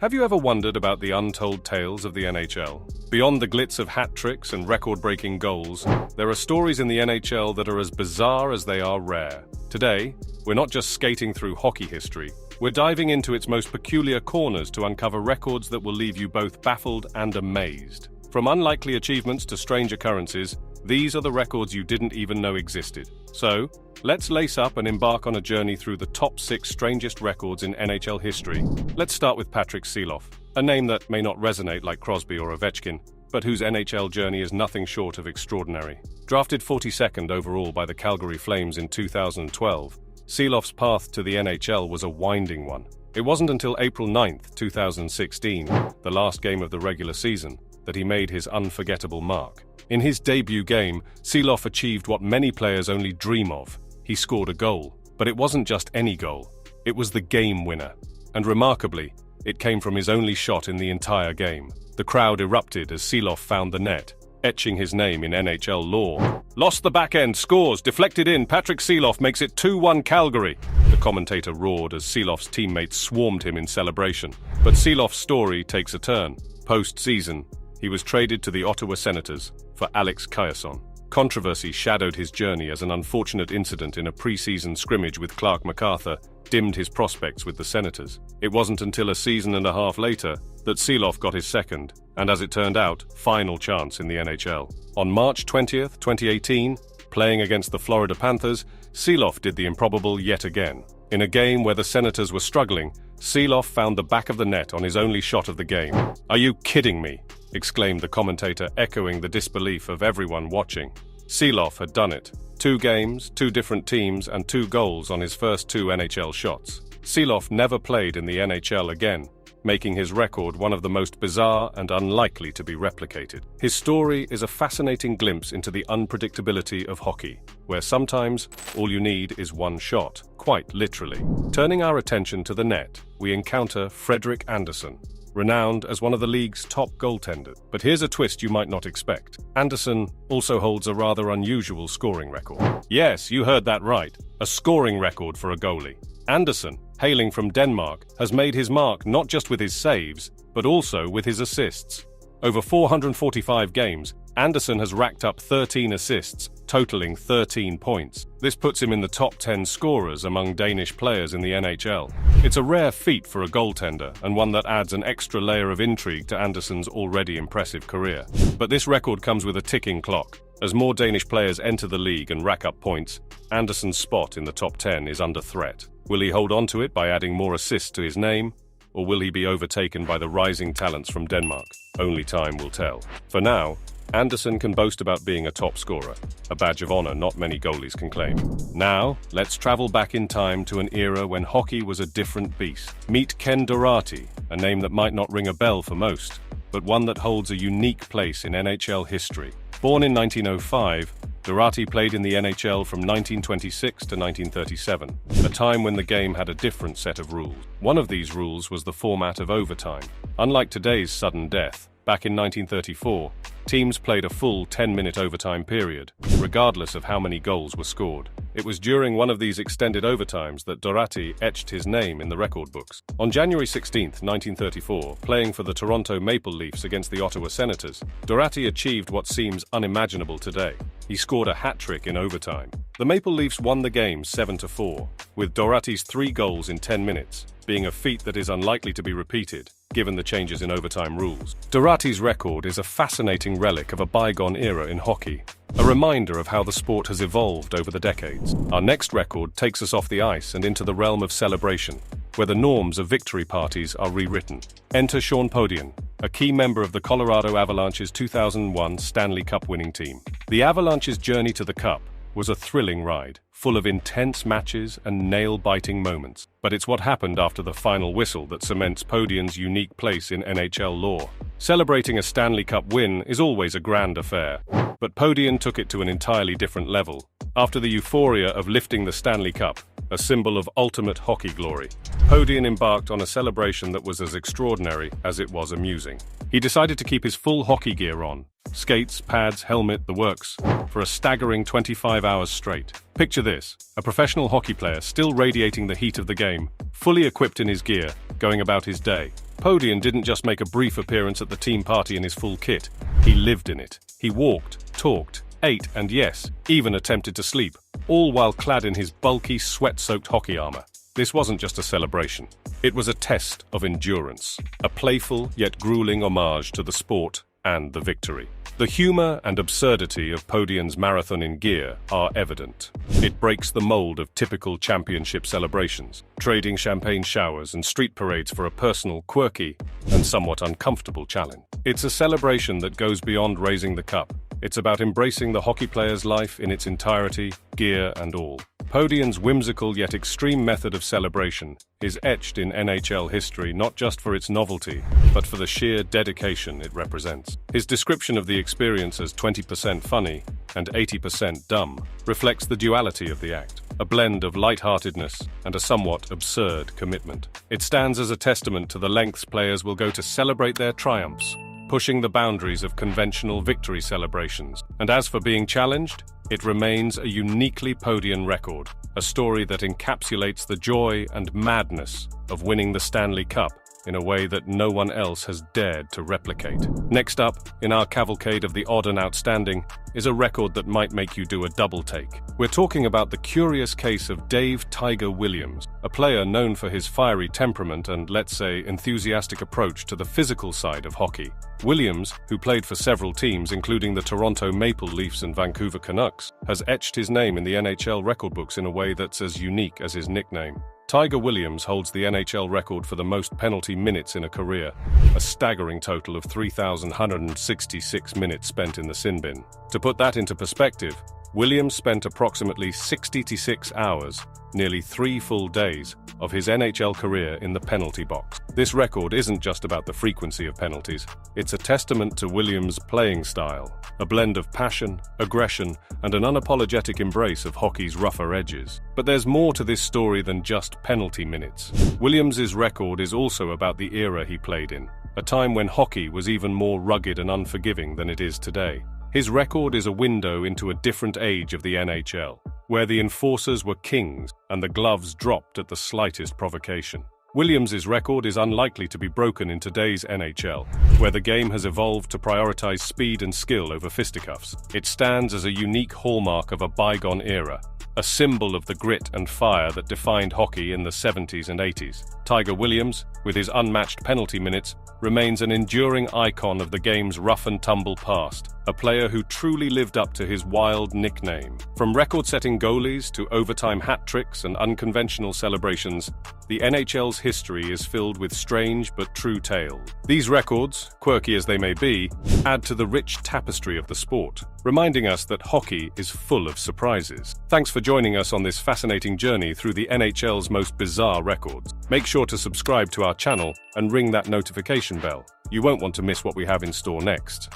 Have you ever wondered about the untold tales of the NHL? Beyond the glitz of hat tricks and record-breaking goals, there are stories in the NHL that are as bizarre as they are rare. Today, we're not just skating through hockey history, we're diving into its most peculiar corners to uncover records that will leave you both baffled and amazed. From unlikely achievements to strange occurrences, these are the records you didn't even know existed. So, let's lace up and embark on a journey through the top 6 strangest records in NHL history. Let's start with Patrick Seeloff, a name that may not resonate like Crosby or Ovechkin, but whose NHL journey is nothing short of extraordinary. Drafted 42nd overall by the Calgary Flames in 2012, Seeloff's path to the NHL was a winding one. It wasn't until April 9, 2016, the last game of the regular season, that he made his unforgettable mark. In his debut game, Seeloff achieved what many players only dream of. He scored a goal, but it wasn't just any goal. It was the game winner. And remarkably, it came from his only shot in the entire game. The crowd erupted as Seeloff found the net, etching his name in NHL lore. Lost the backhand, scores, deflected in, Patrick Seeloff makes it 2-1 Calgary. The commentator roared as Seeloff's teammates swarmed him in celebration. But Seeloff's story takes a turn. Post-season, he was traded to the Ottawa Senators for Alex Chiasson. Controversy shadowed his journey as an unfortunate incident in a pre-season scrimmage with Clark MacArthur dimmed his prospects with the Senators. It wasn't until a season and a half later that Seeloff got his second, and as it turned out, final chance in the NHL. On March 20th, 2018, playing against the Florida Panthers, Seeloff did the improbable yet again. In a game where the Senators were struggling, Seeloff found the back of the net on his only shot of the game. "Are you kidding me?" exclaimed the commentator, echoing the disbelief of everyone watching. Seeloff had done it. 2 games, 2 different teams, and 2 goals on his first 2 NHL shots. Seeloff never played in the NHL again, making his record one of the most bizarre and unlikely to be replicated. His story is a fascinating glimpse into the unpredictability of hockey, where sometimes all you need is one shot, quite literally. Turning our attention to the net, we encounter Frederik Andersen, renowned as one of the league's top goaltenders. But here's a twist you might not expect. Andersen also holds a rather unusual scoring record. Yes, you heard that right, a scoring record for a goalie. Andersen, hailing from Denmark, has made his mark not just with his saves, but also with his assists. Over 445 games, Andersen has racked up 13 assists, totaling 13 points. This puts him in the top 10 scorers among Danish players in the NHL. It's a rare feat for a goaltender, and one that adds an extra layer of intrigue to Andersen's already impressive career. But this record comes with a ticking clock. As more Danish players enter the league and rack up points, Andersen's spot in the top 10 is under threat. Will he hold on to it by adding more assists to his name, or will he be overtaken by the rising talents from Denmark? Only time will tell. For now, Andersen can boast about being a top scorer, a badge of honor not many goalies can claim. Now, let's travel back in time to an era when hockey was a different beast. Meet Ken Doherty, a name that might not ring a bell for most, but one that holds a unique place in NHL history. Born in 1905, Doherty played in the NHL from 1926 to 1937, a time when the game had a different set of rules. One of these rules was the format of overtime. Unlike today's sudden death, back in 1934, teams played a full 10-minute overtime period, regardless of how many goals were scored. It was during one of these extended overtimes that Doherty etched his name in the record books. On January 16, 1934, playing for the Toronto Maple Leafs against the Ottawa Senators, Doherty achieved what seems unimaginable today. He scored a hat-trick in overtime. The Maple Leafs won the game 7-4, with Doherty's 3 goals in 10 minutes, being a feat that is unlikely to be repeated, given the changes in overtime rules. Doherty's record is a fascinating relic of a bygone era in hockey, a reminder of how the sport has evolved over the decades. Our next record takes us off the ice and into the realm of celebration, where the norms of victory parties are rewritten. Enter Sean Podian, a key member of the Colorado Avalanche's 2001 Stanley Cup winning team. The Avalanche's journey to the Cup was a thrilling ride, full of intense matches and nail-biting moments. But it's what happened after the final whistle that cements Podian's unique place in NHL lore. Celebrating a Stanley Cup win is always a grand affair, but Podian took it to an entirely different level. After the euphoria of lifting the Stanley Cup, a symbol of ultimate hockey glory, Podian embarked on a celebration that was as extraordinary as it was amusing. He decided to keep his full hockey gear on, skates, pads, helmet, the works, for a staggering 25 hours straight. Picture this, a professional hockey player still radiating the heat of the game, fully equipped in his gear, going about his day. Podian didn't just make a brief appearance at the team party in his full kit. He lived in it. He walked, talked, ate, and yes, even attempted to sleep, all while clad in his bulky, sweat-soaked hockey armor. This wasn't just a celebration. It was a test of endurance, a playful yet grueling homage to the sport and the victory. The humor and absurdity of Podian's marathon in gear are evident. It breaks the mold of typical championship celebrations, trading champagne showers and street parades for a personal, quirky, and somewhat uncomfortable challenge. It's a celebration that goes beyond raising the cup. It's about embracing the hockey player's life in its entirety, gear and all. Podian's whimsical yet extreme method of celebration is etched in NHL history not just for its novelty, but for the sheer dedication it represents. His description of the experience as 20% funny and 80% dumb reflects the duality of the act, a blend of lightheartedness and a somewhat absurd commitment. It stands as a testament to the lengths players will go to celebrate their triumphs, pushing the boundaries of conventional victory celebrations. And as for being challenged, it remains a uniquely Podian record, a story that encapsulates the joy and madness of winning the Stanley Cup in a way that no one else has dared to replicate. Next up, in our cavalcade of the odd and outstanding, is a record that might make you do a double take. We're talking about the curious case of Dave "Tiger" Williams, a player known for his fiery temperament and, let's say, enthusiastic approach to the physical side of hockey. Williams, who played for several teams including the Toronto Maple Leafs and Vancouver Canucks, has etched his name in the NHL record books in a way that's as unique as his nickname. Tiger Williams holds the NHL record for the most penalty minutes in a career, a staggering total of 3,166 minutes spent in the sin bin. To put that into perspective, Williams spent approximately 66 hours, nearly 3 full days, of his NHL career in the penalty box. This record isn't just about the frequency of penalties, it's a testament to Williams' playing style, a blend of passion, aggression, and an unapologetic embrace of hockey's rougher edges. But there's more to this story than just penalty minutes. Williams' record is also about the era he played in, a time when hockey was even more rugged and unforgiving than it is today. His record is a window into a different age of the NHL, where the enforcers were kings and the gloves dropped at the slightest provocation. Williams' record is unlikely to be broken in today's NHL, where the game has evolved to prioritize speed and skill over fisticuffs. It stands as a unique hallmark of a bygone era, a symbol of the grit and fire that defined hockey in the 70s and 80s. Tiger Williams, with his unmatched penalty minutes, remains an enduring icon of the game's rough-and-tumble past, a player who truly lived up to his wild nickname. From record-setting goalies to overtime hat tricks and unconventional celebrations, the NHL's history is filled with strange but true tales. These records, quirky as they may be, add to the rich tapestry of the sport, reminding us that hockey is full of surprises. Thanks for joining us on this fascinating journey through the NHL's most bizarre records. Make sure to subscribe to our channel and ring that notification bell. You won't want to miss what we have in store next.